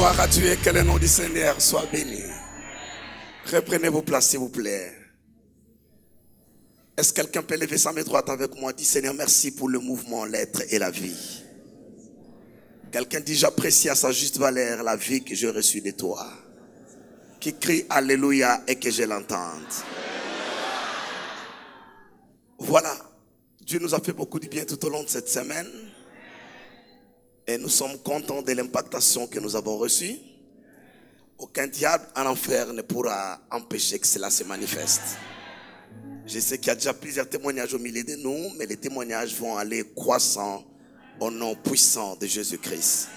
Gloire à Dieu, que le nom du Seigneur soit béni. Reprenez vos places, s'il vous plaît. Est-ce que quelqu'un peut lever sa main droite avec moi? Dit Seigneur, merci pour le mouvement, l'être et la vie. Quelqu'un dit j'apprécie à sa juste valeur la vie que j'ai reçue de toi. Qui crie Alléluia et que je l'entende. Voilà, Dieu nous a fait beaucoup de bien tout au long de cette semaine. Et nous sommes contents de l'impactation que nous avons reçue. Aucun diable en enfer ne pourra empêcher que cela se manifeste. Je sais qu'il y a déjà plusieurs témoignages au milieu de nous, mais les témoignages vont aller croissant au nom puissant de Jésus-Christ.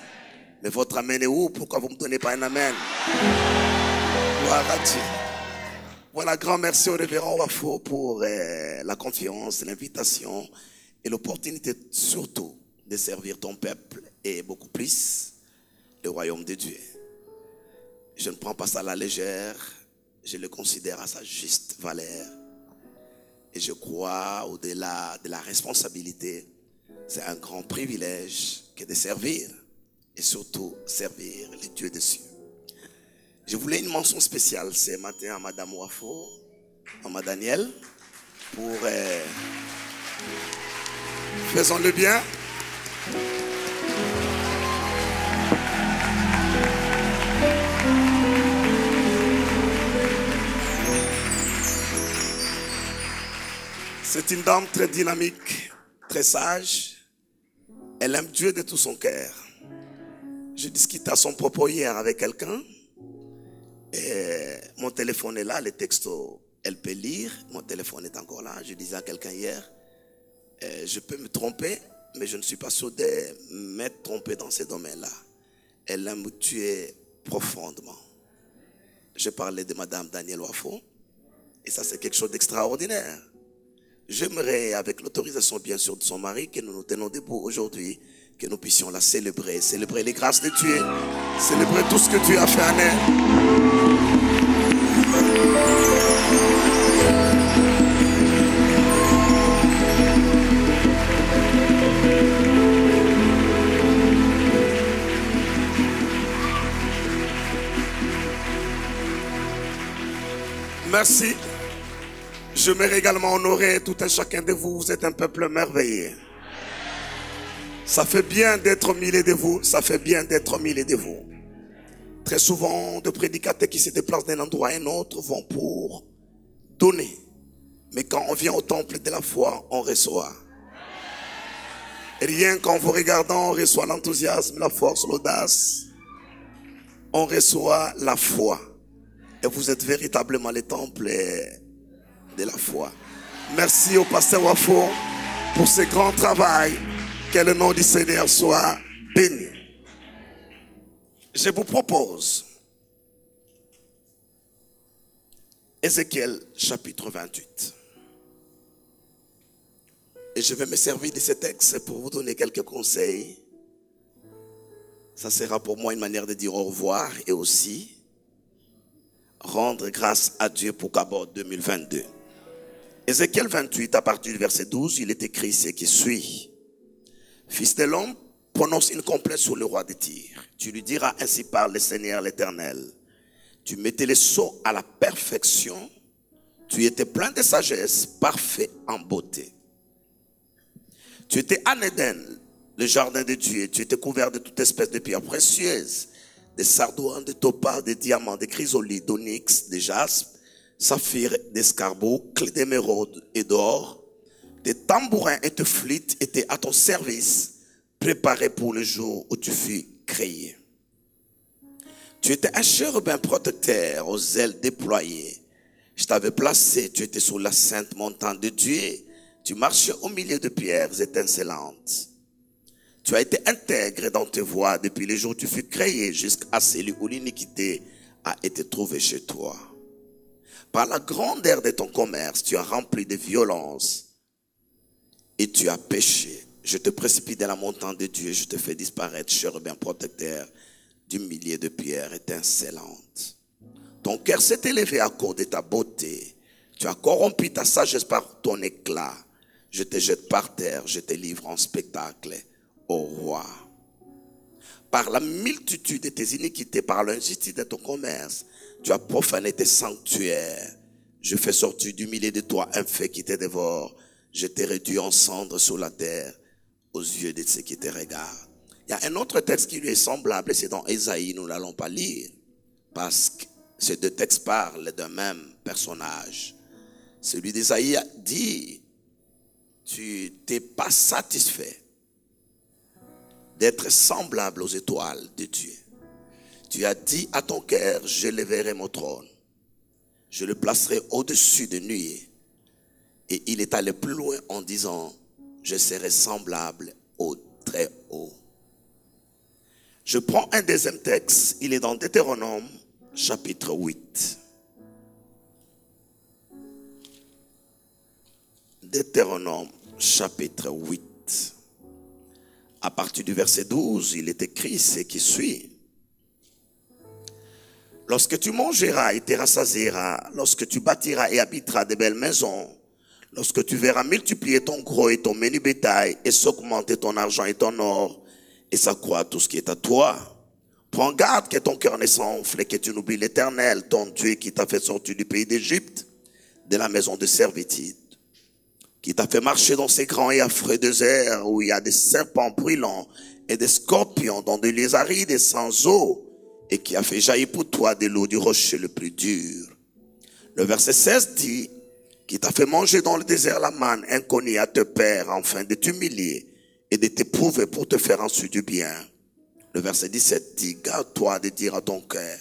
Mais votre amen est où? Pourquoi vous ne me donnez pas un amen? Gloire à Dieu. Voilà, grand merci au révérend Wafo pour la confiance, l'invitation et l'opportunité surtout de servir ton peuple et beaucoup plus le royaume de Dieu. Je ne prends pas ça à la légère, je le considère à sa juste valeur. Et je crois au-delà de la responsabilité, c'est un grand privilège que de servir et surtout servir les dieux des cieux. Je voulais une mention spéciale ce matin à Madame Wafo, à Madame Daniel, pour faisons-le bien. C'est une dame très dynamique, très sage. Elle aime Dieu de tout son cœur. Je discutais à son propos hier avec quelqu'un. Et mon téléphone est là, les textos, elle peut lire. Mon téléphone est encore là. Je disais à quelqu'un hier, je peux me tromper, mais je ne suis pas sûr de m'être trompé dans ces domaines-là. Elle aime Dieu profondément. Je parlais de Madame Daniel Wafo. Et ça, c'est quelque chose d'extraordinaire. J'aimerais, avec l'autorisation bien sûr de son mari, que nous nous tenons debout aujourd'hui, que nous puissions la célébrer, célébrer les grâces de Dieu, célébrer tout ce que Dieu a fait en elle. Merci. J'aimerais également honorer tout un chacun de vous. Vous êtes un peuple merveilleux. Ça fait bien d'être au milieu de vous. Ça fait bien d'être au milieu de vous. Très souvent, de prédicateurs qui se déplacent d'un endroit à un autre vont pour donner. Mais quand on vient au temple de la foi, on reçoit. Rien qu'en vous regardant, on reçoit l'enthousiasme, la force, l'audace. On reçoit la foi. Et vous êtes véritablement les temples de la foi. Merci au pasteur Wafo pour ce grand travail. Que le nom du Seigneur soit béni. Je vous propose Ézéchiel chapitre 28. Et je vais me servir de ce texte pour vous donner quelques conseils. Ça sera pour moi une manière de dire au revoir et aussi rendre grâce à Dieu pour Gabor 2022. Ézéchiel 28, à partir du verset 12, il est écrit ce qui suit. Fils de l'homme, prononce une complète sur le roi de Tyr. Tu lui diras, ainsi parle le Seigneur l'Éternel. Tu mettais les sceaux à la perfection. Tu étais plein de sagesse, parfait en beauté. Tu étais en Éden, le jardin de Dieu. Tu étais couvert de toute espèce de pierres précieuses, de sardouane, de topaz, de diamants, de chrysolites, d'onyx, de jaspe, saphir, d'escarboucle, clés d'émeraude et d'or. Tes tambourins et tes flûtes étaient à ton service, préparés pour le jour où tu fus créé. Tu étais un chérubin protecteur aux ailes déployées. Je t'avais placé, tu étais sur la sainte montagne de Dieu. Tu marchais au milieu de pierres étincelantes. Tu as été intègre dans tes voies depuis le jour où tu fus créé jusqu'à celui où l'iniquité a été trouvée chez toi. Par la grandeur de ton commerce, tu as rempli de violence. Et tu as péché. Je te précipite dans la montagne de Dieu. Je te fais disparaître, chérubin protecteur, du milieu de pierres étincelantes. Ton cœur s'est élevé à cause de ta beauté. Tu as corrompu ta sagesse par ton éclat. Je te jette par terre. Je te livre en spectacle au roi. Par la multitude de tes iniquités, par l'injustice de ton commerce, tu as profané tes sanctuaires. Je fais sortir du milieu de toi un fait qui te dévore. Je t'ai réduit en cendres sur la terre aux yeux de ceux qui te regardent. Il y a un autre texte qui lui est semblable, c'est dans Ésaïe, nous n'allons pas lire, parce que ces deux textes parlent d'un même personnage. Celui d'Ésaïe dit, tu t'es pas satisfait d'être semblable aux étoiles de Dieu. Tu as dit à ton cœur, je lèverai mon trône, je le placerai au-dessus des nuées. Et il est allé plus loin en disant, je serai semblable au Très-Haut. Je prends un deuxième texte, il est dans Deutéronome, chapitre 8. Deutéronome, chapitre 8. À partir du verset 12, il est écrit ce qui suit. Lorsque tu mangeras et te rassasieras, lorsque tu bâtiras et habiteras de belles maisons, lorsque tu verras multiplier ton gros et ton menu bétail et s'augmenter ton argent et ton or et s'accroître tout ce qui est à toi, prends garde que ton cœur ne s'enfle et que tu n'oublies l'Éternel, ton Dieu qui t'a fait sortir du pays d'Égypte, de la maison de servitude, qui t'a fait marcher dans ces grands et affreux déserts où il y a des serpents brûlants et des scorpions dans des lieux arides et sans eau, et qui a fait jaillir pour toi de l'eau du rocher le plus dur. Le verset 16 dit, qui t'a fait manger dans le désert la manne inconnue à tes pères, afin de t'humilier et de t'éprouver pour te faire ensuite du bien. Le verset 17 dit, garde-toi de dire à ton cœur,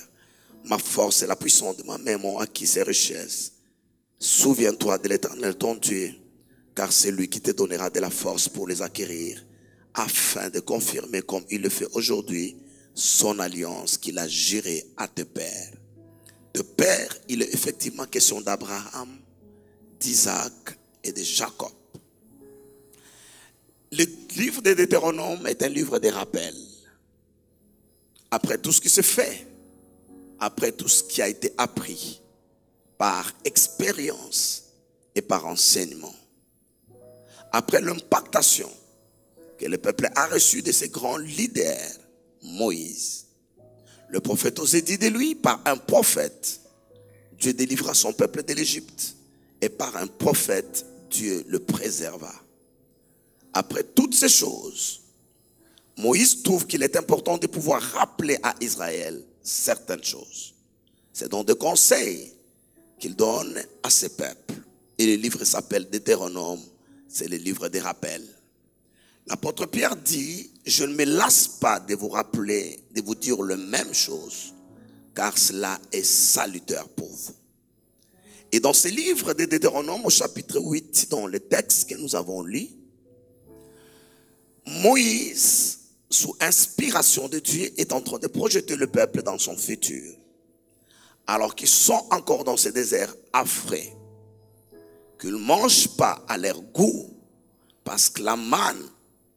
ma force et la puissance de ma main m'ont acquis ces richesses. Souviens-toi de l'Éternel ton Dieu, car c'est lui qui te donnera de la force pour les acquérir, afin de confirmer comme il le fait aujourd'hui, son alliance qu'il a jurée à tes pères. De père, il est effectivement question d'Abraham, d'Isaac et de Jacob. Le livre de Deutéronome est un livre de rappel. Après tout ce qui se fait, après tout ce qui a été appris par expérience et par enseignement, après l'impactation que le peuple a reçue de ses grands leaders, Moïse, le prophète osait dire de lui, par un prophète, Dieu délivra son peuple de l'Égypte, et par un prophète, Dieu le préserva. Après toutes ces choses, Moïse trouve qu'il est important de pouvoir rappeler à Israël certaines choses. C'est donc des conseils qu'il donne à ses peuples. Et le livre s'appelle Deutéronome, c'est le livre des rappels. L'apôtre Pierre dit, je ne me lasse pas de vous rappeler, de vous dire la même chose, car cela est salutaire pour vous. Et dans ce livre de Deutéronome, au chapitre 8, dans le texte que nous avons lu, Moïse, sous inspiration de Dieu, est en train de projeter le peuple dans son futur. Alors qu'ils sont encore dans ce désert affreux, qu'ils ne mangent pas à leur goût, parce que la manne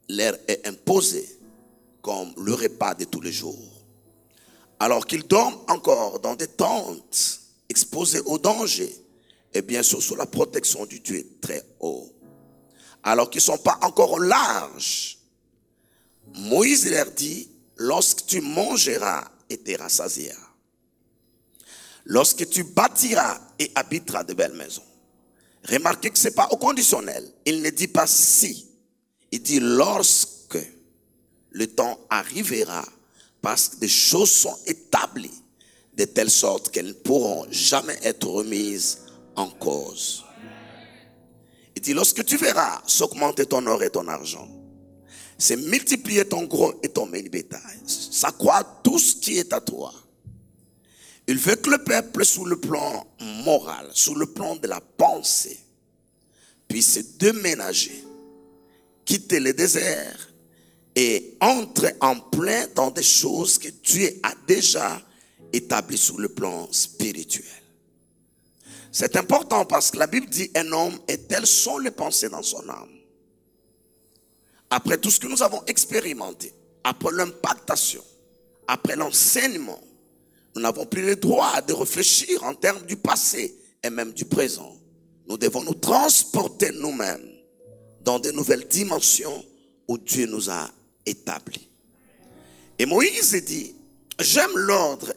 leur est imposée comme le repas de tous les jours. Alors qu'ils dorment encore dans des tentes, exposés au danger, et bien sûr sous la protection du Dieu très haut. Alors qu'ils ne sont pas encore au large, Moïse leur dit, lorsque tu mangeras et te rassasieras, lorsque tu bâtiras et habiteras de belles maisons. Remarquez que ce n'est pas au conditionnel. Il ne dit pas si. Il dit lorsque le temps arrivera, parce que des choses sont établies de telle sorte qu'elles ne pourront jamais être remises en cause. Il dit lorsque tu verras s'augmenter ton or et ton argent, c'est multiplier ton gros et ton menu bétail, s'accroître tout ce qui est à toi. Il veut que le peuple, sous le plan moral, sous le plan de la pensée, puisse se déménager, quitter le désert et entrer en plein dans des choses que Dieu a déjà établies sous le plan spirituel. C'est important parce que la Bible dit un homme et telles sont les pensées dans son âme. Après tout ce que nous avons expérimenté, après l'impactation, après l'enseignement, nous n'avons plus le droit de réfléchir en termes du passé et même du présent. Nous devons nous transporter nous-mêmes dans de nouvelles dimensions où Dieu nous a établis. Et Moïse dit, j'aime l'ordre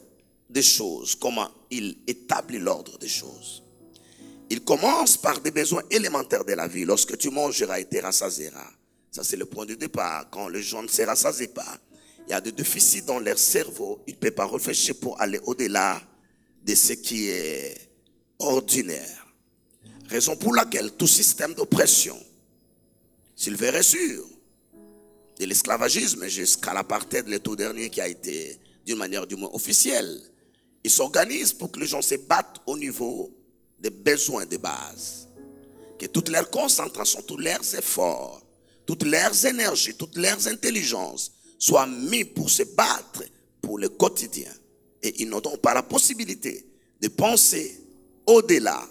des choses, comment il établit l'ordre des choses. Il commence par des besoins élémentaires de la vie. Lorsque tu mangeras et te rassasieras. Ça, c'est le point de départ. Quand les gens ne se rassasient pas, il y a des déficits dans leur cerveau. Ils ne peuvent pas réfléchir pour aller au-delà de ce qui est ordinaire. Raison pour laquelle tout système d'oppression, s'il verrait sûr, de l'esclavagisme jusqu'à l'apartheid, le tout dernier qui a été d'une manière du moins officielle, ils s'organisent pour que les gens se battent au niveau des besoins de base. Que toute leur concentration, tous leurs efforts, toutes leurs énergies, toutes leurs intelligences soient mis pour se battre pour le quotidien. Et ils n'ont donc pas la possibilité de penser au-delà.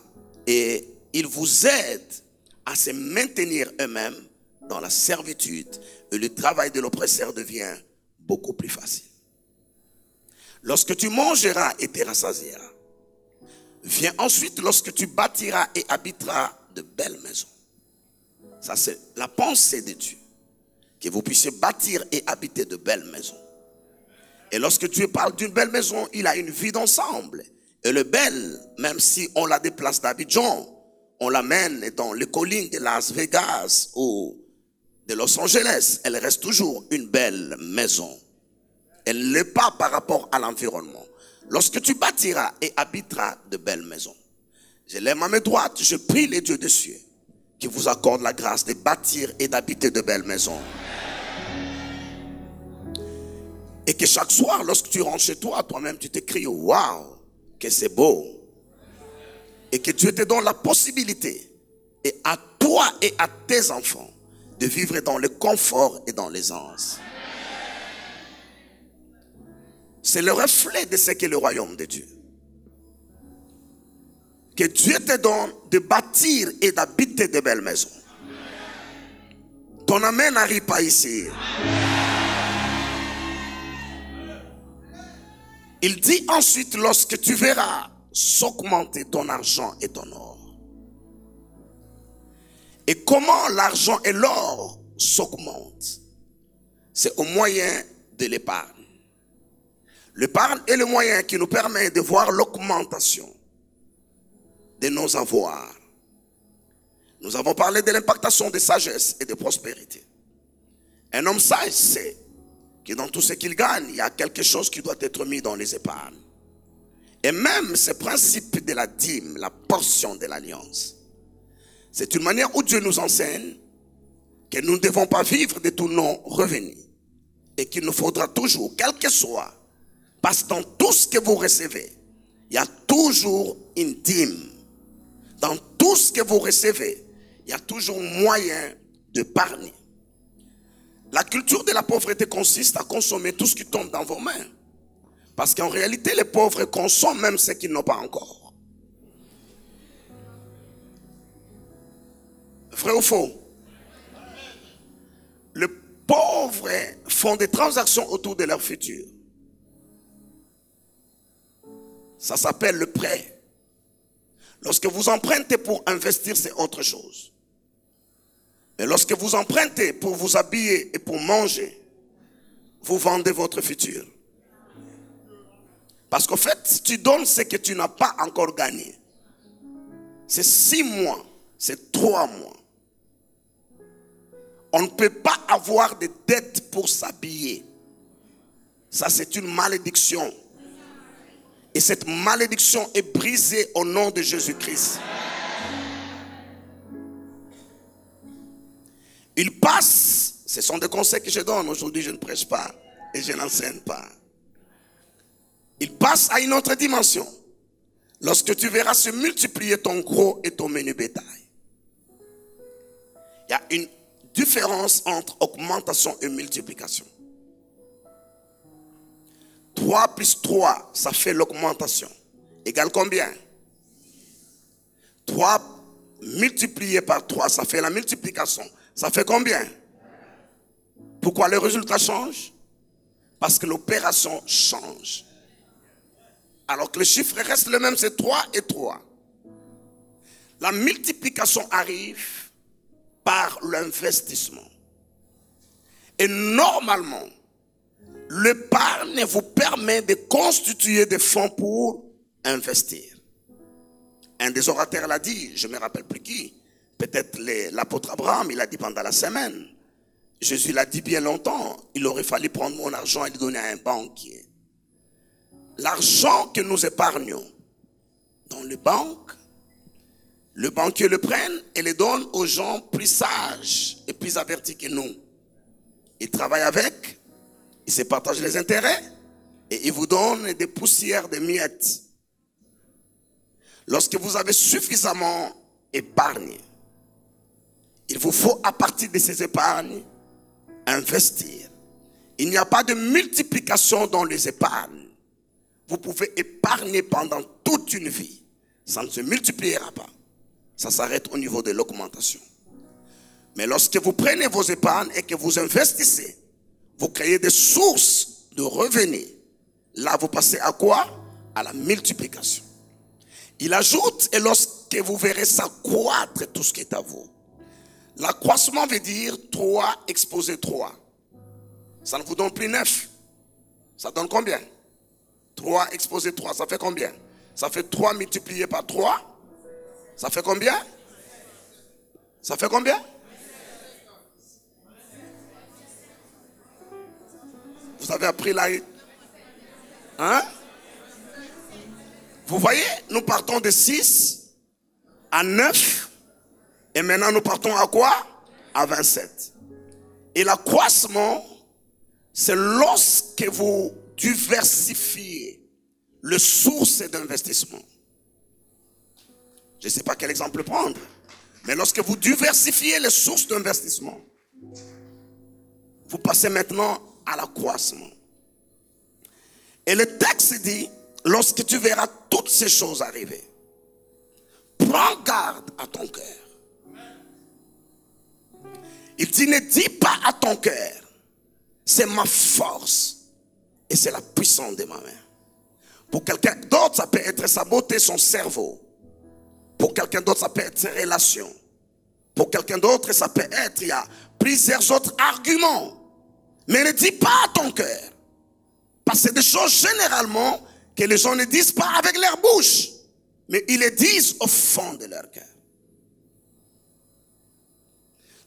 Et ils vous aident à se maintenir eux-mêmes dans la servitude. Et le travail de l'oppresseur devient beaucoup plus facile. Lorsque tu mangeras et te rassasieras, vient ensuite lorsque tu bâtiras et habiteras de belles maisons. Ça, c'est la pensée de Dieu. Que vous puissiez bâtir et habiter de belles maisons. Et lorsque Dieu parle d'une belle maison, il a une vie d'ensemble. Et le bel, même si on la déplace d'Abidjan, on l'amène dans les collines de Las Vegas ou de Los Angeles, elle reste toujours une belle maison. Elle n'est pas par rapport à l'environnement. Lorsque tu bâtiras et habiteras de belles maisons. Je lève ma main droite, je prie les dieux des cieux qui vous accordent la grâce de bâtir et d'habiter de belles maisons. Et que chaque soir, lorsque tu rentres chez toi, toi-même tu t'écris, waouh, que c'est beau. Et que Dieu te donne la possibilité, et à toi et à tes enfants, de vivre dans le confort et dans l'aisance. C'est le reflet de ce qu'est le royaume de Dieu. Que Dieu te donne de bâtir et d'habiter de belles maisons. Ton amen n'arrive pas ici. Il dit ensuite, lorsque tu verras s'augmenter ton argent et ton or. Et comment l'argent et l'or s'augmentent? C'est au moyen de l'épargne. L'épargne est le moyen qui nous permet de voir l'augmentation de nos avoirs. Nous avons parlé de l'impactation de sagesse et de prospérité. Un homme sage sait que dans tout ce qu'il gagne, il y a quelque chose qui doit être mis dans les épargnes. Et même ce principe de la dîme, la portion de l'alliance, c'est une manière où Dieu nous enseigne que nous ne devons pas vivre de tous nos revenus. Et qu'il nous faudra toujours, quel que soit, parce que dans tout ce que vous recevez, il y a toujours une dîme. Dans tout ce que vous recevez, il y a toujours moyen d'épargner. La culture de la pauvreté consiste à consommer tout ce qui tombe dans vos mains. Parce qu'en réalité, les pauvres consomment même ce qu'ils n'ont pas encore. Vrai ou faux? Les pauvres font des transactions autour de leur futur. Ça s'appelle le prêt. Lorsque vous empruntez pour investir, c'est autre chose. Mais lorsque vous empruntez pour vous habiller et pour manger, vous vendez votre futur. Parce qu'en fait, tu donnes ce que tu n'as pas encore gagné. C'est 6 mois, c'est 3 mois. On ne peut pas avoir de dettes pour s'habiller. Ça, c'est une malédiction. Et cette malédiction est brisée au nom de Jésus-Christ. Il passe, ce sont des conseils que je donne. Aujourd'hui, je ne prêche pas et je n'enseigne pas. Il passe à une autre dimension. Lorsque tu verras se multiplier ton gros et ton menu bétail. Il y a une différence entre augmentation et multiplication. 3 plus 3, ça fait l'augmentation. Égale combien? 3 multiplié par 3, ça fait la multiplication. Ça fait combien? Pourquoi le résultat change? Parce que l'opération change. Alors que le chiffre reste le même, c'est 3 et 3. La multiplication arrive par l'investissement. Et normalement, L'épargne vous permet de constituer des fonds pour investir. Un des orateurs l'a dit, je ne me rappelle plus qui. Peut-être l'apôtre Abraham, il a dit pendant la semaine. Jésus l'a dit bien longtemps. Il aurait fallu prendre mon argent et le donner à un banquier. L'argent que nous épargnons dans les banques, le banquier le prenne et le donne aux gens plus sages et plus avertis que nous. Il travaille avec, il se partage les intérêts et il vous donne des poussières, des miettes. Lorsque vous avez suffisamment épargné, il vous faut à partir de ces épargnes investir. Il n'y a pas de multiplication dans les épargnes. Vous pouvez épargner pendant toute une vie. Ça ne se multipliera pas. Ça s'arrête au niveau de l'augmentation. Mais lorsque vous prenez vos épargnes et que vous investissez, vous créez des sources de revenus. Là, vous passez à quoi? À la multiplication. Il ajoute, et lorsque vous verrez s'accroître tout ce qui est à vous. L'accroissement veut dire 3 exposé 3. Ça ne vous donne plus 9. Ça donne combien? 3 exposé 3, ça fait combien? Ça fait 3 multiplié par 3. Ça fait combien? Ça fait combien? Vous avez appris là? Hein? Vous voyez, nous partons de 6 à 9. Et maintenant nous partons à quoi? À 27. Et l'accroissement, c'est lorsque vous diversifiez les sources d'investissement. Je ne sais pas quel exemple prendre. Mais lorsque vous diversifiez les sources d'investissement, vous passez maintenant à l'accroissement. Et le texte dit, lorsque tu verras toutes ces choses arriver, prends garde à ton cœur. Il dit, ne dis pas à ton cœur, c'est ma force et c'est la puissance de ma main. Pour quelqu'un d'autre, ça peut être sa beauté, son cerveau. Pour quelqu'un d'autre, ça peut être ses relations. Pour quelqu'un d'autre, ça peut être, il y a plusieurs autres arguments. Mais ne dis pas à ton cœur. Parce que c'est des choses généralement que les gens ne disent pas avec leur bouche. Mais ils les disent au fond de leur cœur.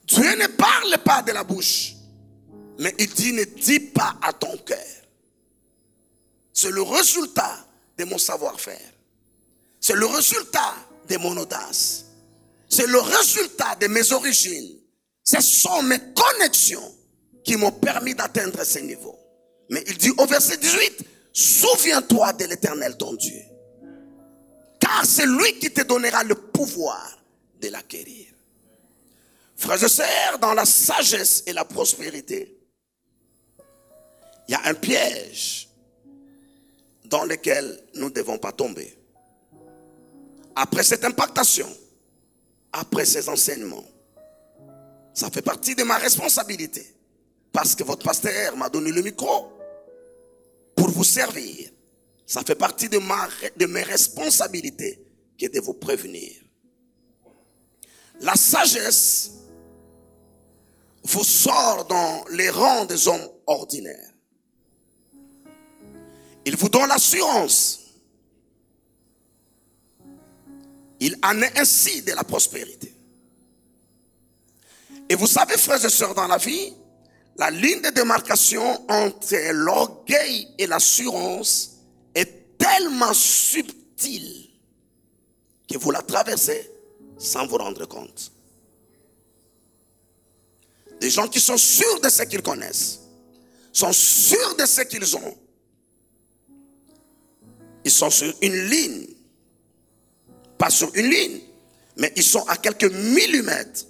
Dieu ne parle pas de la bouche. Mais il dit, ne dis pas à ton cœur. C'est le résultat de mon savoir-faire. C'est le résultat de mon audace. C'est le résultat de mes origines. Ce sont mes connexions qui m'ont permis d'atteindre ce niveau. Mais il dit au verset 18, souviens-toi de l'Éternel ton Dieu. Car c'est lui qui te donnera le pouvoir de l'acquérir. Frères et sœurs, dans la sagesse et la prospérité, il y a un piège dans lequel nous ne devons pas tomber. Après cette impactation, après ces enseignements, ça fait partie de ma responsabilité. Parce que votre pasteur m'a donné le micro pour vous servir. Ça fait partie de mes responsabilités que de vous prévenir. La sagesse vous sort dans les rangs des hommes ordinaires. Il vous donne l'assurance. Il en est ainsi de la prospérité. Et vous savez, frères et sœurs, dans la vie, la ligne de démarcation entre l'orgueil et l'assurance est tellement subtile que vous la traversez sans vous rendre compte. Des gens qui sont sûrs de ce qu'ils connaissent, sont sûrs de ce qu'ils ont. Ils sont sur une ligne, pas sur une ligne, mais ils sont à quelques millimètres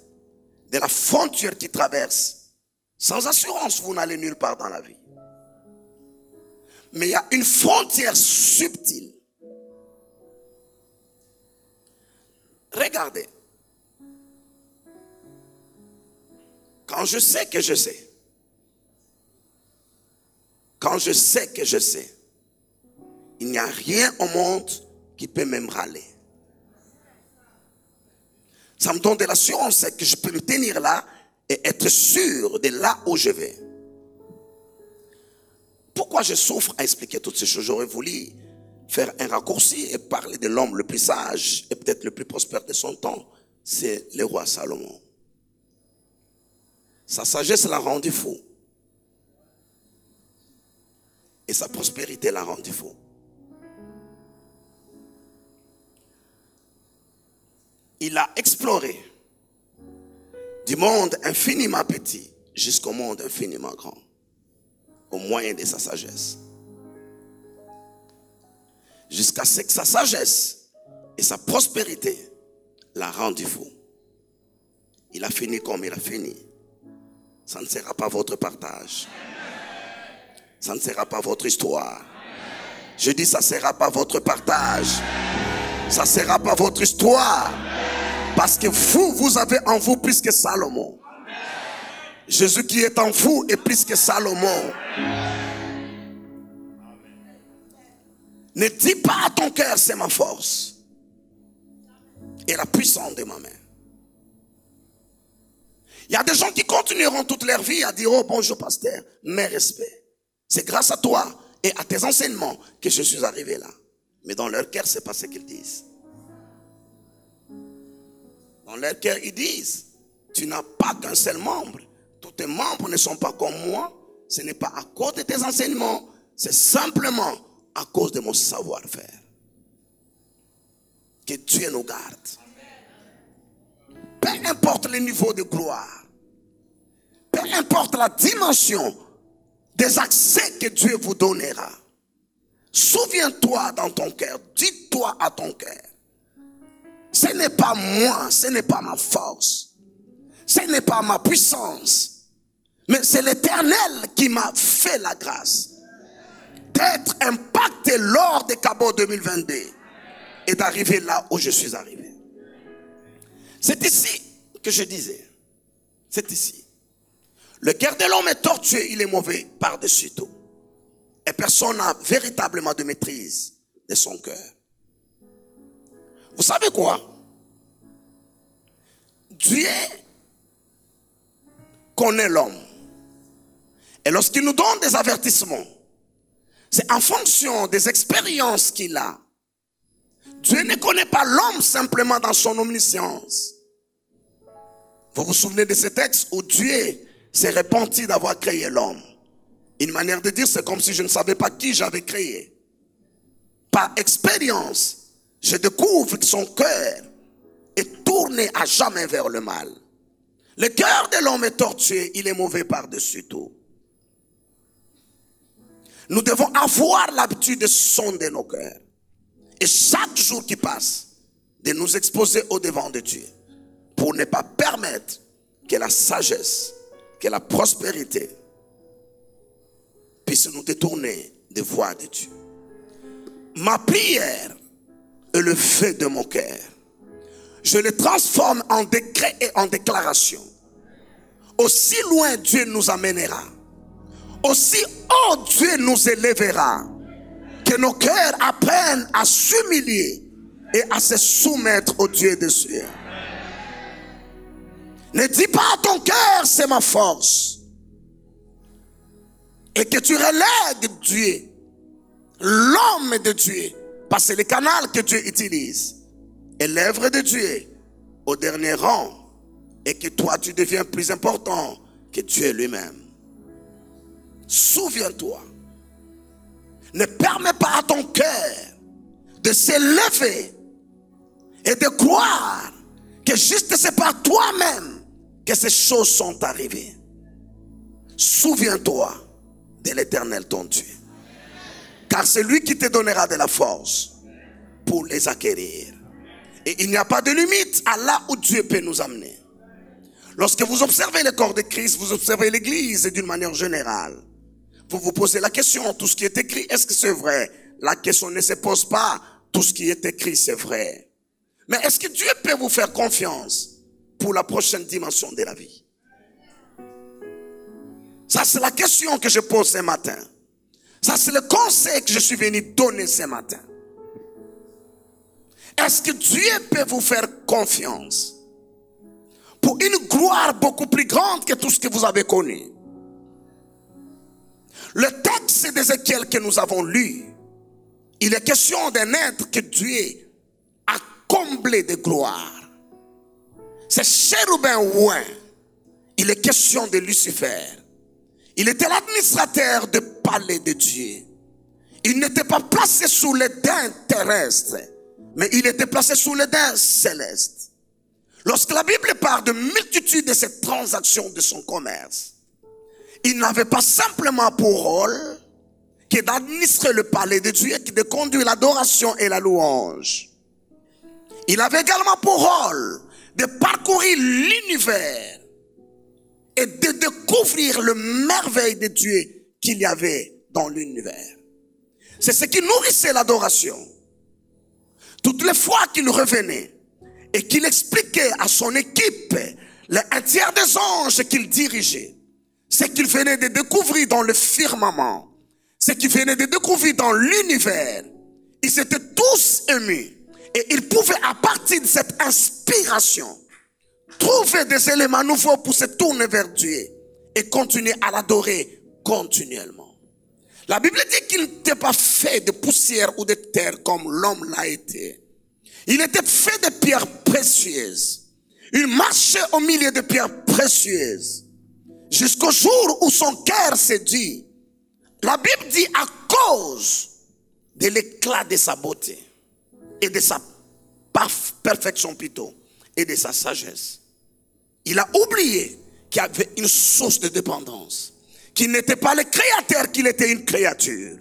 de la frontière qui traverse. Sans assurance, vous n'allez nulle part dans la vie. Mais il y a une frontière subtile. Regardez. Quand je sais que je sais. Quand je sais que je sais. Il n'y a rien au monde qui peut même râler. Ça me donne de l'assurance, c'est que je peux me tenir là et être sûr de là où je vais. Pourquoi je souffre à expliquer toutes ces choses? J'aurais voulu faire un raccourci et parler de l'homme le plus sage et peut-être le plus prospère de son temps. C'est le roi Salomon. Sa sagesse l'a rendu fou. Et sa prospérité l'a rendu fou. Il a exploré du monde infiniment petit jusqu'au monde infiniment grand, au moyen de sa sagesse. Jusqu'à ce que sa sagesse et sa prospérité l'a rendu fou. Il a fini comme il a fini. Ça ne sera pas votre partage. Ça ne sera pas votre histoire. Je dis ça ne sera pas votre partage. Ça ne sera pas votre histoire. Parce que vous avez en vous plus que Salomon. Jésus qui est en vous est plus que Salomon. Ne dis pas à ton cœur, c'est ma force et la puissance de ma main. Il y a des gens qui continueront toute leur vie à dire, oh bonjour pasteur, mes respects. C'est grâce à toi et à tes enseignements que je suis arrivé là. Mais dans leur cœur, c'est pas ce qu'ils disent. Dans leur cœur, ils disent, tu n'as pas qu'un seul membre. Tous tes membres ne sont pas comme moi. Ce n'est pas à cause de tes enseignements. C'est simplement à cause de mon savoir-faire. Que Dieu nous garde. Peu importe le niveau de gloire. Peu importe la dimension des accès que Dieu vous donnera. Souviens-toi dans ton cœur. Dis-toi à ton cœur. Ce n'est pas moi, ce n'est pas ma force. Ce n'est pas ma puissance. Mais c'est l'Éternel qui m'a fait la grâce d'être impacté lors des Cabot 2022 et d'arriver là où je suis arrivé. C'est ici que je disais. C'est ici. Le cœur de l'homme est tortueux, il est mauvais par-dessus tout. Et personne n'a véritablement de maîtrise de son cœur. Vous savez quoi? Dieu connaît l'homme. Et lorsqu'il nous donne des avertissements, c'est en fonction des expériences qu'il a. Dieu ne connaît pas l'homme simplement dans son omniscience. Vous vous souvenez de ce texte où Dieu s'est repenti d'avoir créé l'homme. Une manière de dire, c'est comme si je ne savais pas qui j'avais créé. Par expérience, je découvre que son cœur est tourné à jamais vers le mal. Le cœur de l'homme est tortueux, il est mauvais par-dessus tout. Nous devons avoir l'habitude de sonder nos cœurs. Et chaque jour qui passe, de nous exposer au devant de Dieu. Pour ne pas permettre que la sagesse, que la prospérité puisse nous détourner des voies de Dieu. Ma prière est le feu de mon cœur. Je le transforme en décret et en déclaration. Aussi loin Dieu nous amènera, aussi haut Dieu nous élèvera, que nos cœurs apprennent à s'humilier et à se soumettre au Dieu des cieux. Ne dis pas à ton cœur, c'est ma force. Et que tu relègues Dieu, l'homme de Dieu, parce que c'est le canal que Dieu utilise, et l'œuvre de Dieu au dernier rang, et que toi tu deviens plus important que Dieu lui-même. Souviens-toi, ne permets pas à ton cœur de s'élever et de croire que juste c'est par toi-même que ces choses sont arrivées. Souviens-toi de l'Éternel ton Dieu, car c'est lui qui te donnera de la force pour les acquérir. Et il n'y a pas de limite à là où Dieu peut nous amener. Lorsque vous observez le corps de Christ, vous observez l'Église d'une manière générale, vous vous posez la question, tout ce qui est écrit, est-ce que c'est vrai? La question ne se pose pas, tout ce qui est écrit, c'est vrai. Mais est-ce que Dieu peut vous faire confiance pour la prochaine dimension de la vie? Ça, c'est la question que je pose ce matin. Ça, c'est le conseil que je suis venu donner ce matin. Est-ce que Dieu peut vous faire confiance pour une gloire beaucoup plus grande que tout ce que vous avez connu? Le texte verset d'Ézéchiel que nous avons lu, il est question d'un être que Dieu a comblé de gloire. C'est chérubin ouin. Il est question de Lucifer. Il était l'administrateur du palais de Dieu. Il n'était pas placé sous les dents terrestres, mais il était placé sous les dents célestes. Lorsque la Bible parle de multitude de ces transactions de son commerce, il n'avait pas simplement pour rôle que d'administrer le palais de Dieu, de conduire l'adoration et la louange. Il avait également pour rôle de parcourir l'univers et de découvrir le merveille de Dieu qu'il y avait dans l'univers. C'est ce qui nourrissait l'adoration. Toutes les fois qu'il revenait et qu'il expliquait à son équipe un tiers des anges qu'il dirigeait, ce qu'il venait de découvrir dans le firmament, ce qu'il venait de découvrir dans l'univers, ils étaient tous émus. Et ils pouvaient, à partir de cette inspiration, trouver des éléments nouveaux pour se tourner vers Dieu et continuer à l'adorer continuellement. La Bible dit qu'il n'était pas fait de poussière ou de terre comme l'homme l'a été. Il était fait de pierres précieuses. Il marchait au milieu de pierres précieuses jusqu'au jour où son cœur s'est dit. La Bible dit à cause de l'éclat de sa beauté et de sa perfection plutôt et de sa sagesse. Il a oublié qu'il y avait une source de dépendance, qu'il n'était pas le créateur, qu'il était une créature.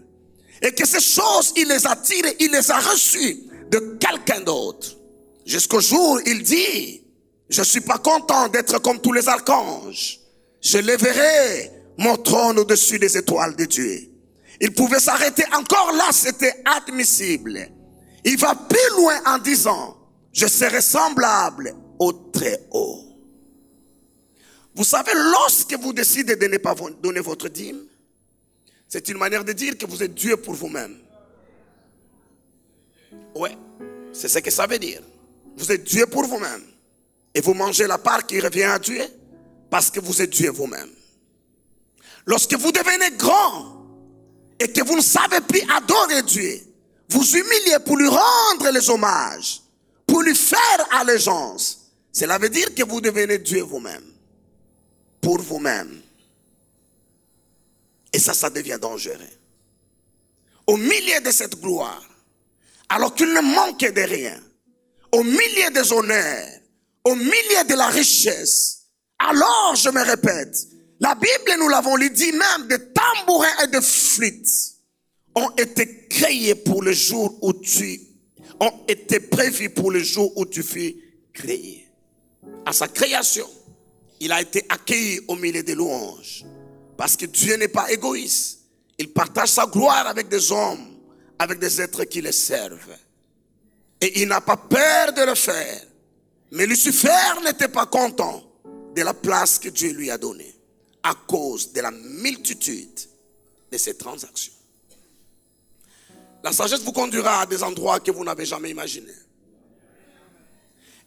Et que ces choses, il les a tirées, il les a reçues de quelqu'un d'autre. Jusqu'au jour où il dit, je ne suis pas content d'être comme tous les archanges. Je lèverai mon trône au-dessus des étoiles de Dieu. Il pouvait s'arrêter encore là, c'était admissible. Il va plus loin en disant, je serai semblable au Très-Haut. Vous savez, lorsque vous décidez de ne pas donner votre dîme, c'est une manière de dire que vous êtes Dieu pour vous-même. Ouais, c'est ce que ça veut dire. Vous êtes Dieu pour vous-même. Et vous mangez la part qui revient à Dieu parce que vous êtes Dieu vous-même. Lorsque vous devenez grand et que vous ne savez plus adorer Dieu, vous humiliez pour lui rendre les hommages, pour lui faire allégeance. Cela veut dire que vous devenez Dieu vous-même. Pour vous-même. Et ça devient dangereux. Au milieu de cette gloire, alors qu'il ne manquait de rien, au milieu des honneurs, au milieu de la richesse, alors je me répète, la Bible, nous l'avons dit même, des tambourins et de flûtes ont été créés pour le jour où ont été prévus pour le jour où tu fus créé. À sa création, il a été accueilli au milieu des louanges. Parce que Dieu n'est pas égoïste. Il partage sa gloire avec des hommes, avec des êtres qui le servent. Et il n'a pas peur de le faire. Mais Lucifer n'était pas content de la place que Dieu lui a donnée à cause de la multitude de ces transactions. La sagesse vous conduira à des endroits que vous n'avez jamais imaginés.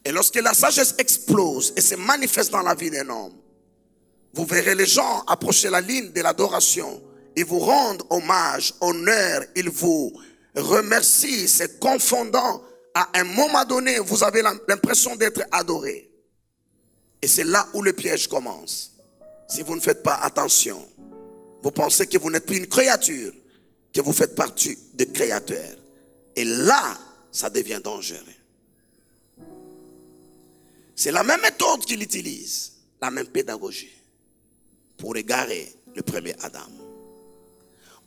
Et lorsque la sagesse explose et se manifeste dans la vie d'un homme, vous verrez les gens approcher la ligne de l'adoration. Ils vous rendent hommage, honneur, ils vous remercient, se confondant. À un moment donné, vous avez l'impression d'être adoré. Et c'est là où le piège commence. Si vous ne faites pas attention, vous pensez que vous n'êtes plus une créature, que vous faites partie du Créateur. Et là, ça devient dangereux. C'est la même méthode qu'il utilise, la même pédagogie, pour égarer le premier Adam.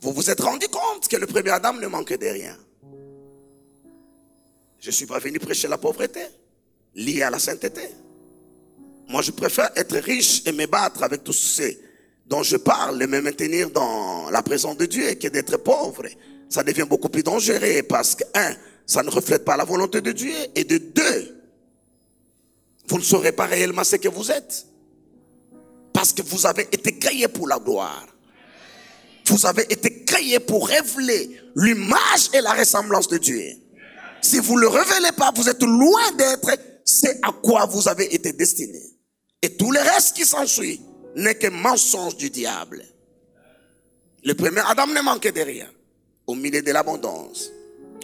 Vous vous êtes rendu compte que le premier Adam ne manquait de rien. Je ne suis pas venu prêcher la pauvreté, liée à la sainteté. Moi, je préfère être riche et me battre avec tous ceux dont je parle et me maintenir dans la présence de Dieu que d'être pauvre. Ça devient beaucoup plus dangereux parce que, un, ça ne reflète pas la volonté de Dieu, et de deux, vous ne saurez pas réellement ce que vous êtes. Parce que vous avez été créé pour la gloire. Vous avez été créé pour révéler l'image et la ressemblance de Dieu. Si vous ne le révélez pas, vous êtes loin d'être ce à quoi vous avez été destiné. Et tout le reste qui s'ensuit n'est que mensonge du diable. Le premier Adam ne manquait de rien. Au milieu de l'abondance.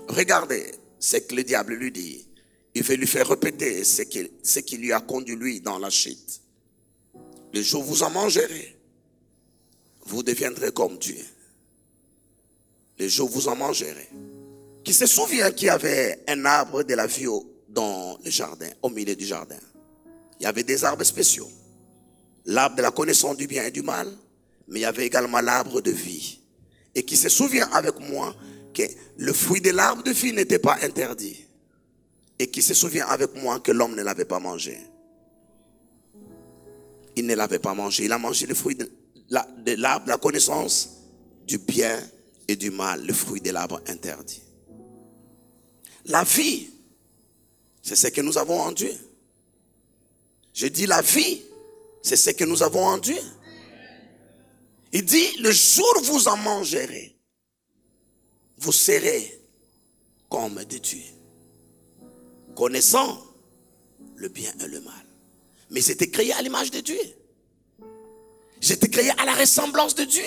Regardez ce que le diable lui dit. Il veut lui faire répéter ce qui lui a conduit lui dans la chute. Le jour où vous en mangerez, vous deviendrez comme Dieu. Le jour où vous en mangerez. Qui se souvient qu'il y avait un arbre de la vie dans le jardin, au milieu du jardin. Il y avait des arbres spéciaux. L'arbre de la connaissance du bien et du mal, mais il y avait également l'arbre de vie. Et qui se souvient avec moi que le fruit de l'arbre de vie n'était pas interdit. Et qui se souvient avec moi que l'homme ne l'avait pas mangé. Il ne l'avait pas mangé. Il a mangé le fruit de l'arbre de la connaissance du bien et du mal, le fruit de l'arbre interdit. La vie, c'est ce que nous avons en Dieu. Je dis la vie, c'est ce que nous avons en Dieu. Il dit, le jour où vous en mangerez, vous serez comme de Dieu, connaissant le bien et le mal. Mais j'étais créé à l'image de Dieu. J'étais créé à la ressemblance de Dieu.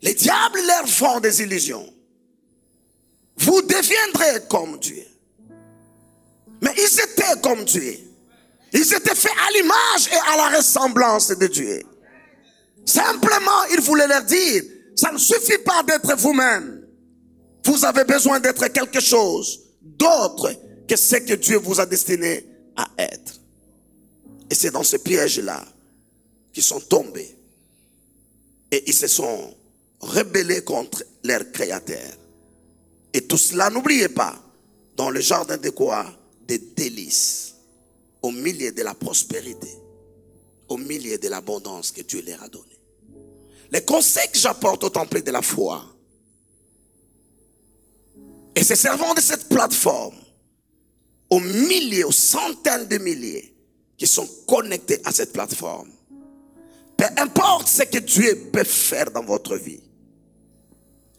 Les diables leur font des illusions. Vous deviendrez comme Dieu. Mais ils étaient comme Dieu. Ils étaient faits à l'image et à la ressemblance de Dieu. Simplement, il voulait leur dire, ça ne suffit pas d'être vous-même. Vous avez besoin d'être quelque chose d'autre que ce que Dieu vous a destiné à être. Et c'est dans ce piège-là qu'ils sont tombés. Et ils se sont rebellés contre leur Créateur. Et tout cela, n'oubliez pas, dans le jardin de quoi? Des délices. Au milieu de la prospérité. Au milieu de l'abondance que Dieu leur a donnée. Les conseils que j'apporte au temple de la foi. Et se servant de cette plateforme, aux milliers, aux centaines de milliers qui sont connectés à cette plateforme. Peu importe ce que Dieu peut faire dans votre vie.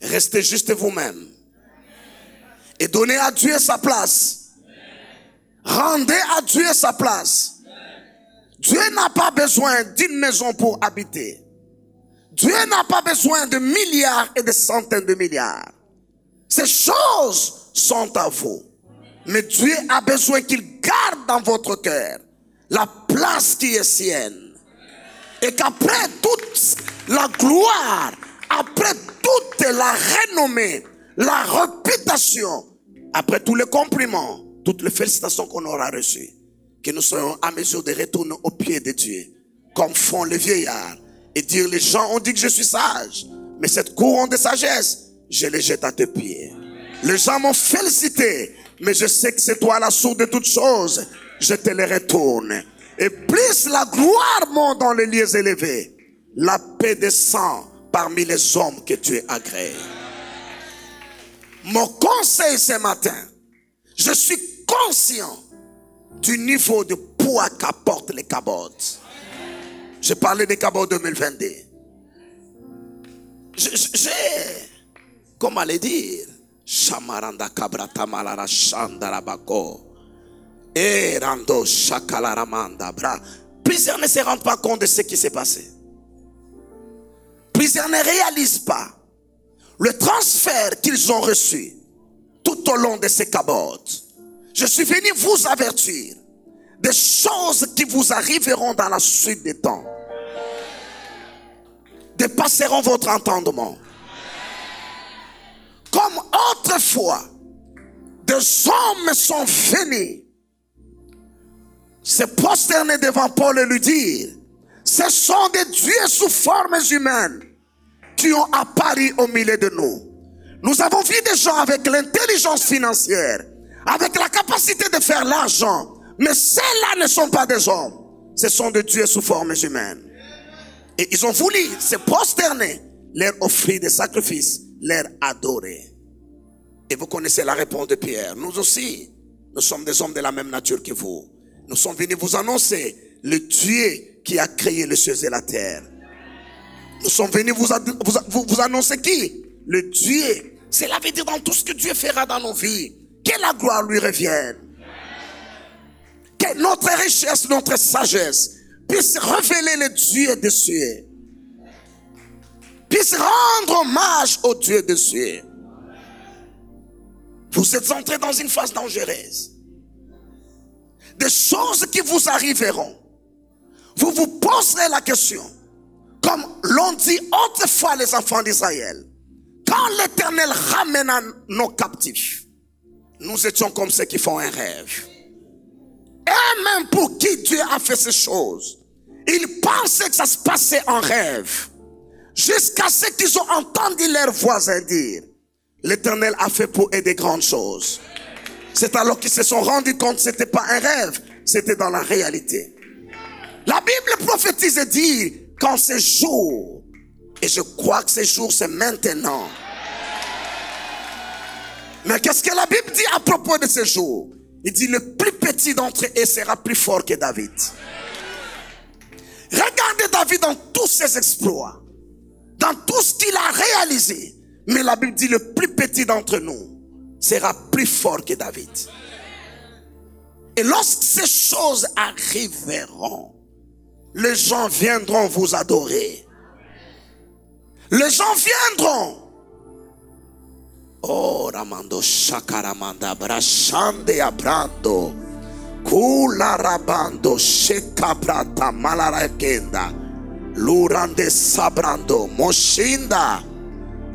Restez juste vous-même. Et donnez à Dieu sa place. Rendez à Dieu sa place. Dieu n'a pas besoin d'une maison pour habiter. Dieu n'a pas besoin de milliards et de centaines de milliards. Ces choses sont à vous. Mais Dieu a besoin qu'il garde dans votre cœur la place qui est sienne. Et qu'après toute la gloire, après toute la renommée, la réputation, après tous les compliments, toutes les félicitations qu'on aura reçues, que nous soyons à mesure de retourner au pied de Dieu, comme font les vieillards, et dire, les gens ont dit que je suis sage, mais cette couronne de sagesse, je les jette à tes pieds. Les gens m'ont félicité, mais je sais que c'est toi la source de toutes choses, je te les retourne. Et plus la gloire monte dans les lieux élevés, la paix descend parmi les hommes que tu agrées. Mon conseil ce matin, je suis conscient du niveau de poids qu'apportent les cabotes. J'ai parlé des cabotes 2022. Comment le dire? Shamaranda kabrata malara shandarabako. Et rando shakalaramanda bra. Plusieurs ne se rendent pas compte de ce qui s'est passé. Plusieurs ne réalisent pas le transfert qu'ils ont reçu tout au long de ces cabotes. Je suis venu vous avertir des choses qui vous arriveront dans la suite des temps. Dépasseront votre entendement. Comme autrefois, des hommes sont venus se prosterner devant Paul et lui dire, ce sont des dieux sous formes humaines qui ont apparu au milieu de nous. Nous avons vu des gens avec l'intelligence financière, avec la capacité de faire l'argent, mais ceux-là ne sont pas des hommes, ce sont des dieux sous formes humaines. Et ils ont voulu se prosterner, leur offrir des sacrifices, leur adorer. Et vous connaissez la réponse de Pierre. Nous aussi, nous sommes des hommes de la même nature que vous. Nous sommes venus vous annoncer le Dieu qui a créé les cieux et la terre. Nous sommes venus vous annoncer qui? Le Dieu. Cela veut dire dans tout ce que Dieu fera dans nos vies, que la gloire lui revienne. Que notre richesse, notre sagesse puisse révéler le Dieu des cieux. Puisse puisse rendre hommage au Dieu des cieux. Vous êtes entrés dans une phase dangereuse. Des choses qui vous arriveront. Vous vous poserez la question. Comme l'ont dit autrefois les enfants d'Israël. Quand l'Éternel ramena nos captifs, nous étions comme ceux qui font un rêve. Et même pour qui Dieu a fait ces choses, ils pensaient que ça se passait en rêve. Jusqu'à ce qu'ils ont entendu leurs voisins dire, l'Éternel a fait pour eux des grandes choses. C'est alors qu'ils se sont rendus compte que ce n'était pas un rêve, c'était dans la réalité. La Bible prophétise et dit, quand ce jour, et je crois que ce jour c'est maintenant. Mais qu'est-ce que la Bible dit à propos de ce jour? Il dit, le plus petit d'entre eux sera plus fort que David. Regardez David dans tous ses exploits, dans tout ce qu'il a réalisé. Mais la Bible dit, le plus petit d'entre nous sera plus fort que David. Et lorsque ces choses arriveront, les gens viendront vous adorer. Les gens viendront. Oh, Ramando Shakaramanda Brashande Abrando Kula Rabando Shekabrata Malarakenda Lurande Sabrando Moshinda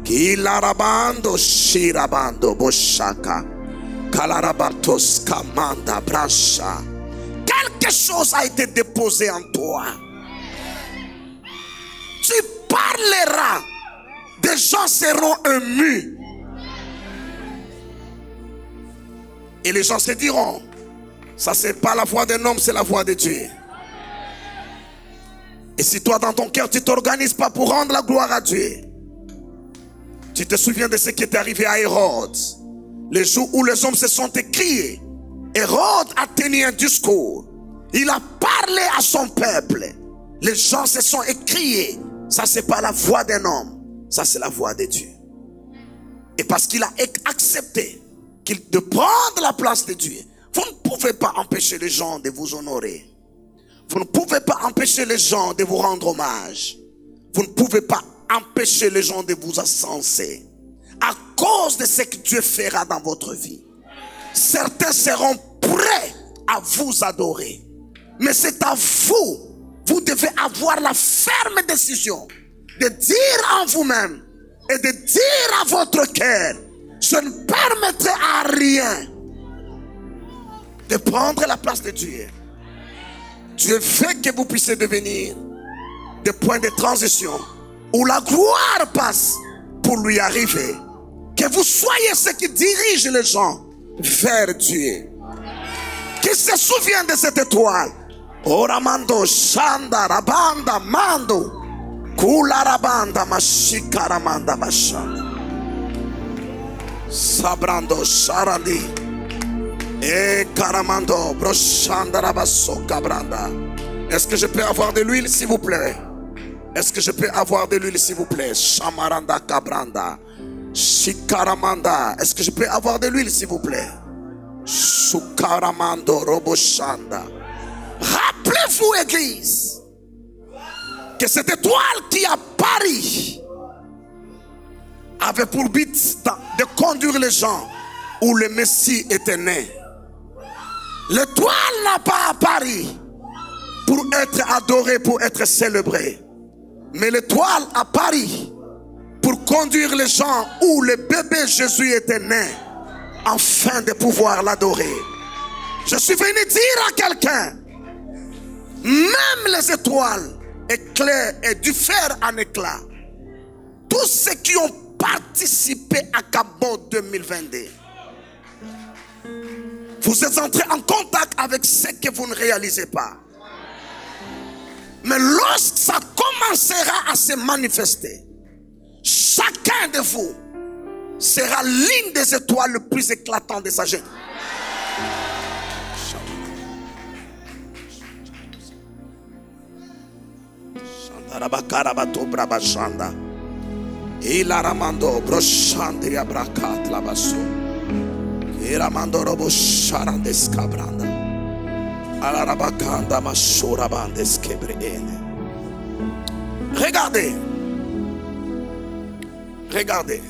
Kila Rabando Shirabando Boshaka Kalarabatos Kamanda Brasha. Quelque chose a été déposé en toi. Tu parleras, des gens seront émus. Et les gens se diront, ça c'est pas la voix d'un homme, c'est la voix de Dieu. Et si toi dans ton cœur tu t'organises pas pour rendre la gloire à Dieu, tu te souviens de ce qui est arrivé à Hérode, le jour où les hommes se sont écriés. Hérode a tenu un discours, il a parlé à son peuple, les gens se sont écriés. Ça c'est pas la voix d'un homme, ça c'est la voix de Dieu. Et parce qu'il a accepté de prendre la place de Dieu, vous ne pouvez pas empêcher les gens de vous honorer. Vous ne pouvez pas empêcher les gens de vous rendre hommage. Vous ne pouvez pas empêcher les gens de vous ascenser. À cause de ce que Dieu fera dans votre vie, certains seront prêts à vous adorer. Mais c'est à vous. Vous devez avoir la ferme décision de dire en vous-même et de dire à votre cœur, je ne permettrai à rien de prendre la place de Dieu. Dieu veut que vous puissiez devenir des points de transition où la gloire passe pour lui arriver. Que vous soyez ceux qui dirigent les gens vers Dieu. Qui se souvient de cette étoile? Oramando Shanda Rabanda Mando Kula Rabanda Mashikaramanda Mashanda Sabrando Sharandi et Karamando Broshanda Rabasso Cabranda. Est-ce que je peux avoir de l'huile s'il vous plaît? Est-ce que je peux avoir de l'huile s'il vous plaît? Shamaranda Cabranda Shikaramanda. Est-ce que je peux avoir de l'huile s'il vous plaît? Sukaramando Roboshanda. Rappelez-vous, Église, que cette étoile qui a pari avait pour but de conduire les gens où le Messie était né. L'étoile n'a pas apparu pour être adorée, pour être célébrée. Mais l'étoile a apparu pour conduire les gens où le bébé Jésus était né, afin de pouvoir l'adorer. Je suis venu dire à quelqu'un, même les étoiles éclairent et du fer en éclat. Tous ceux qui ont participé à Gabon 2022, vous êtes entrés en contact avec ce que vous ne réalisez pas. Mais lorsque ça commencera à se manifester, chacun de vous sera l'une des étoiles les plus éclatantes de sa génération. Rabakarabato brabashanda ilaramando broshande abrakat labaso iramando robo sharandes cabranda alarabakanda mashura bandes quebrene. Regardez, Regardez.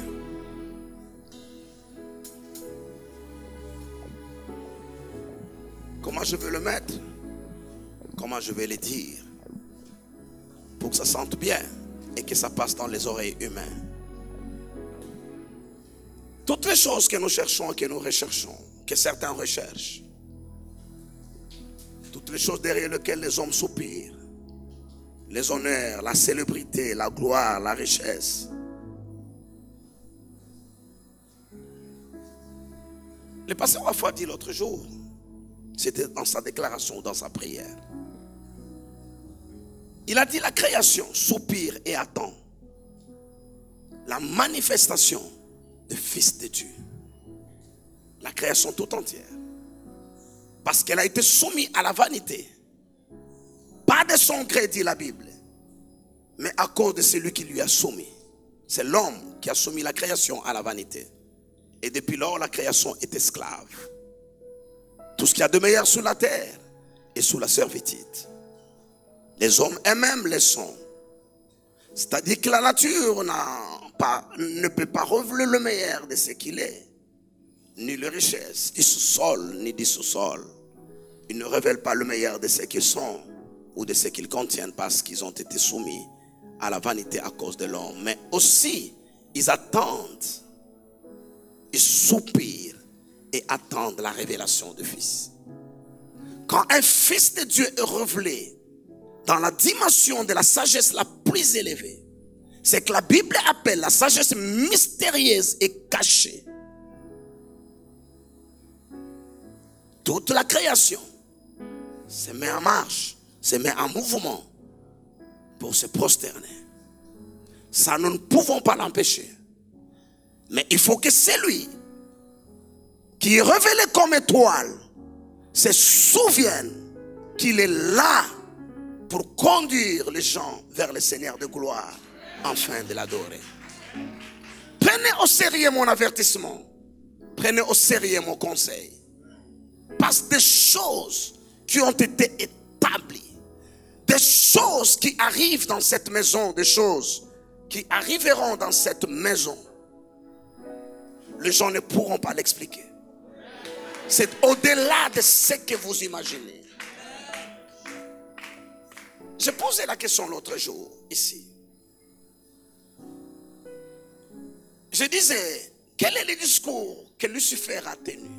Comment je veux le mettre? Comment je vais le dire? Pour que ça sente bien et que ça passe dans les oreilles humaines. Toutes les choses que nous cherchons, que nous recherchons, que certains recherchent. Toutes les choses derrière lesquelles les hommes soupirent. Les honneurs, la célébrité, la gloire, la richesse. Le pasteur Wafa dit l'autre jour, c'était dans sa déclaration, dans sa prière. Il a dit la création soupire et attend la manifestation du Fils de Dieu. La création tout entière. Parce qu'elle a été soumise à la vanité. Pas de son gré, dit la Bible, mais à cause de celui qui lui a soumis. C'est l'homme qui a soumis la création à la vanité. Et depuis lors, la création est esclave. Tout ce qu'il y a de meilleur sur la terre est sous la servitude. Les hommes eux-mêmes le sont. C'est-à-dire que la nature ne peut pas révéler le meilleur de ce qu'il est. Ni les richesses, du sous-sol, ni du sous-sol. Ils ne révèlent pas le meilleur de ce qu'ils sont ou de ce qu'ils contiennent parce qu'ils ont été soumis à la vanité à cause de l'homme. Mais aussi, ils attendent, ils soupirent et attendent la révélation du Fils. Quand un Fils de Dieu est révélé dans la dimension de la sagesse la plus élevée, c'est que la Bible appelle la sagesse mystérieuse et cachée. Toute la création se met en marche, se met en mouvement pour se prosterner. Ça, nous ne pouvons pas l'empêcher. Mais il faut que celui qui est révélé comme étoile se souvienne qu'il est là pour conduire les gens vers le Seigneur de gloire afin de l'adorer. Prenez au sérieux mon avertissement. Prenez au sérieux mon conseil. Parce que des choses qui ont été établies, des choses qui arrivent dans cette maison, des choses qui arriveront dans cette maison, les gens ne pourront pas l'expliquer. C'est au-delà de ce que vous imaginez. J'ai posé la question l'autre jour, ici. Je disais, quel est le discours que Lucifer a tenu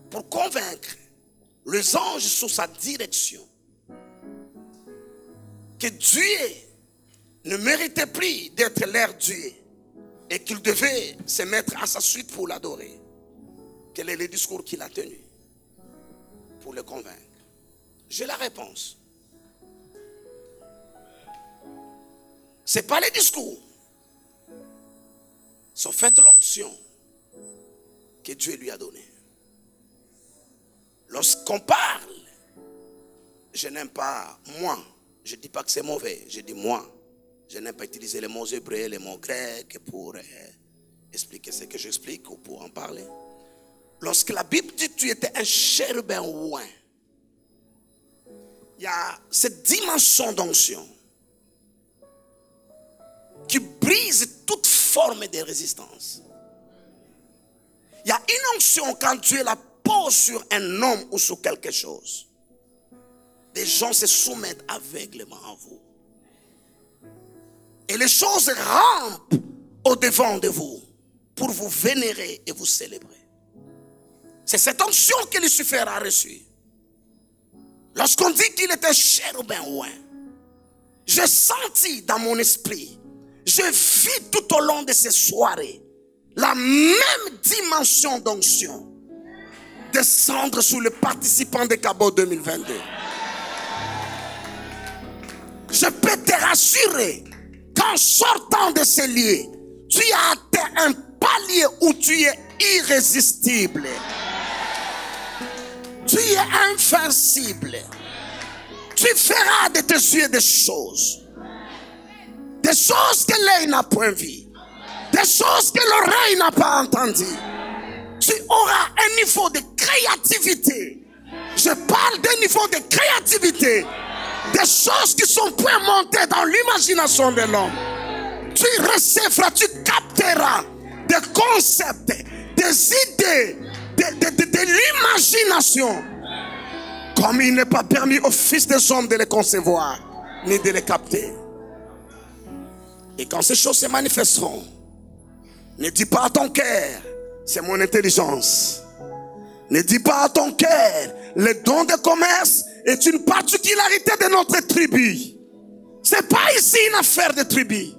pour convaincre les anges sous sa direction que Dieu ne méritait plus d'être leur Dieu et qu'il devait se mettre à sa suite pour l'adorer? Quel est le discours qu'il a tenu pour le convaincre? J'ai la réponse. Ce n'est pas le discours. C'est en fait l'onction que Dieu lui a donnée. Lorsqu'on parle, je n'aime pas moi. Je ne dis pas que c'est mauvais, je dis moi. Je n'aime pas utiliser les mots hébreux, les mots grecs pour expliquer ce que j'explique ou pour en parler. Lorsque la Bible dit que tu étais un chérubin oint, il y a cette dimension d'onction qui brise toute forme de résistance. Il y a une onction quand Dieu la pose sur un homme ou sur quelque chose. Des gens se soumettent aveuglément à vous. Et les choses rampent au-devant de vous pour vous vénérer et vous célébrer. C'est cette onction que Lucifer a reçue. Lorsqu'on dit qu'il était chérubin oint, j'ai senti dans mon esprit, je vis tout au long de ces soirées, la même dimension d'onction descendre sur les participants de Cabo 2022. Je peux te rassurer qu'en sortant de ces lieux, tu as atteint un palier où tu es irrésistible. Tu es invincible. Tu feras de tes yeux des choses. Des choses que l'œil n'a point vues. Des choses que l'oreille n'a pas entendues. Tu auras un niveau de créativité. Je parle d'un niveau de créativité. Des choses qui sont point montées dans l'imagination de l'homme. tu recevras, tu capteras des concepts, des idées, de l'imagination, comme il n'est pas permis aux fils des hommes de les concevoir, ni de les capter. Et quand ces choses se manifesteront, ne dis pas à ton cœur, c'est mon intelligence. Ne dis pas à ton cœur, le don de commerce est une particularité de notre tribu. Ce n'est pas ici une affaire de tribu.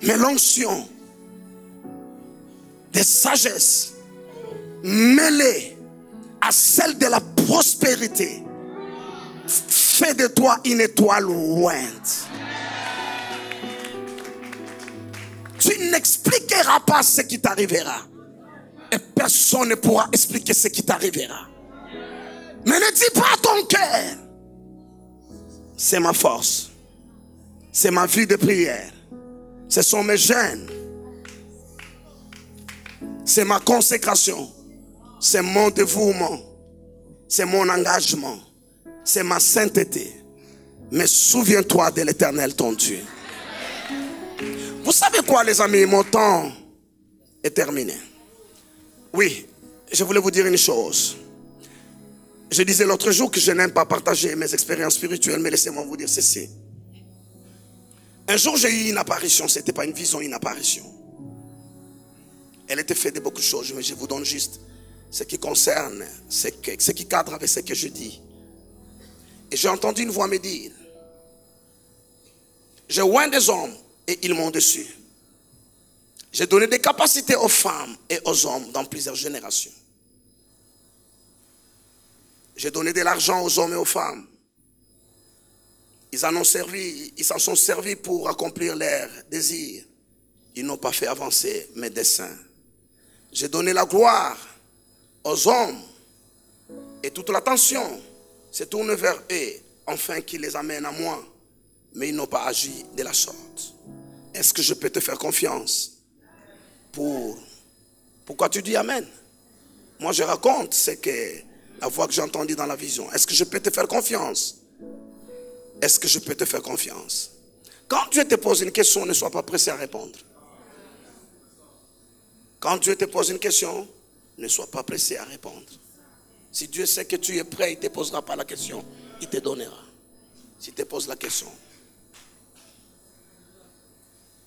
Mais l'onction de sagesse mêlée à celle de la prospérité fait de toi une étoile ointe. Tu n'expliqueras pas ce qui t'arrivera. Et personne ne pourra expliquer ce qui t'arrivera. Mais ne dis pas à ton cœur, c'est ma force, c'est ma vie de prière, ce sont mes jeûnes, c'est ma consécration, c'est mon dévouement, c'est mon engagement, c'est ma sainteté. Mais souviens-toi de l'Éternel ton Dieu. Vous savez quoi, les amis, mon temps est terminé. Oui, je voulais vous dire une chose. Je disais l'autre jour que je n'aime pas partager mes expériences spirituelles, mais laissez-moi vous dire ceci. Un jour, j'ai eu une apparition. Ce n'était pas une vision, une apparition. Elle était faite de beaucoup de choses, mais je vous donne juste ce qui concerne, ce qui cadre avec ce que je dis. Et j'ai entendu une voix me dire, j'ai oint des hommes et ils m'ont dessus. J'ai donné des capacités aux femmes et aux hommes dans plusieurs générations. J'ai donné de l'argent aux hommes et aux femmes. Ils s'en sont servis pour accomplir leurs désirs. Ils n'ont pas fait avancer mes desseins. J'ai donné la gloire aux hommes et toute l'attention se tourne vers eux, afin qu'ils les amènent à moi. Mais ils n'ont pas agi de la sorte. Est-ce que je peux te faire confiance? Pourquoi tu dis Amen? Moi je raconte ce que la voix que j'ai entendue dans la vision. Est-ce que je peux te faire confiance? Est-ce que je peux te faire confiance? Quand Dieu te pose une question, ne sois pas pressé à répondre. Quand Dieu te pose une question, ne sois pas pressé à répondre. Si Dieu sait que tu es prêt, il ne te posera pas la question, il te donnera. S'il te pose la question.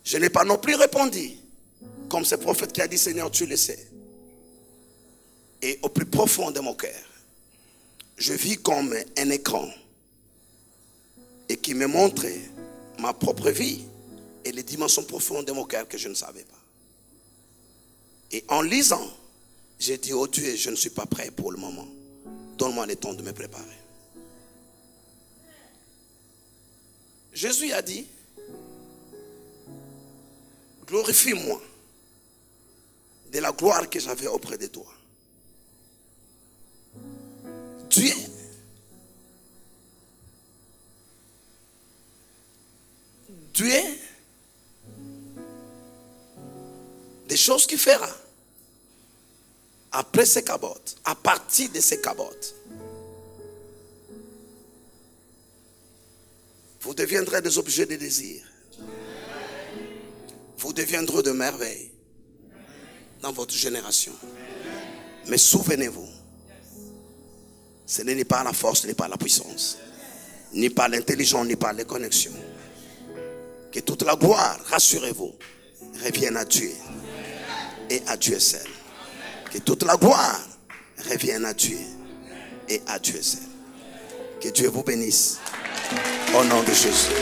Je n'ai pas non plus répondu comme ce prophète qui a dit, Seigneur, tu le sais. Et au plus profond de mon cœur, je vis comme un écran et qui me montre ma propre vie et les dimensions profondes de mon cœur que je ne savais pas. Et en lisant, j'ai dit, oh Dieu, je ne suis pas prêt pour le moment. Donne-moi le temps de me préparer. Jésus a dit, glorifie-moi de la gloire que j'avais auprès de toi. Dieu, des choses qu'il fera après ces cabotes, à partir de ces cabotes, vous deviendrez des objets de désir. Vous deviendrez de merveilles dans votre génération. Mais souvenez-vous, ce n'est pas la force, ni pas la puissance, ni pas l'intelligence, ni pas les connexions. Que toute la gloire, rassurez-vous, revienne à Dieu et à Dieu seul. Que toute la gloire revienne à Dieu et à Dieu seul. Que Dieu vous bénisse au nom de Jésus.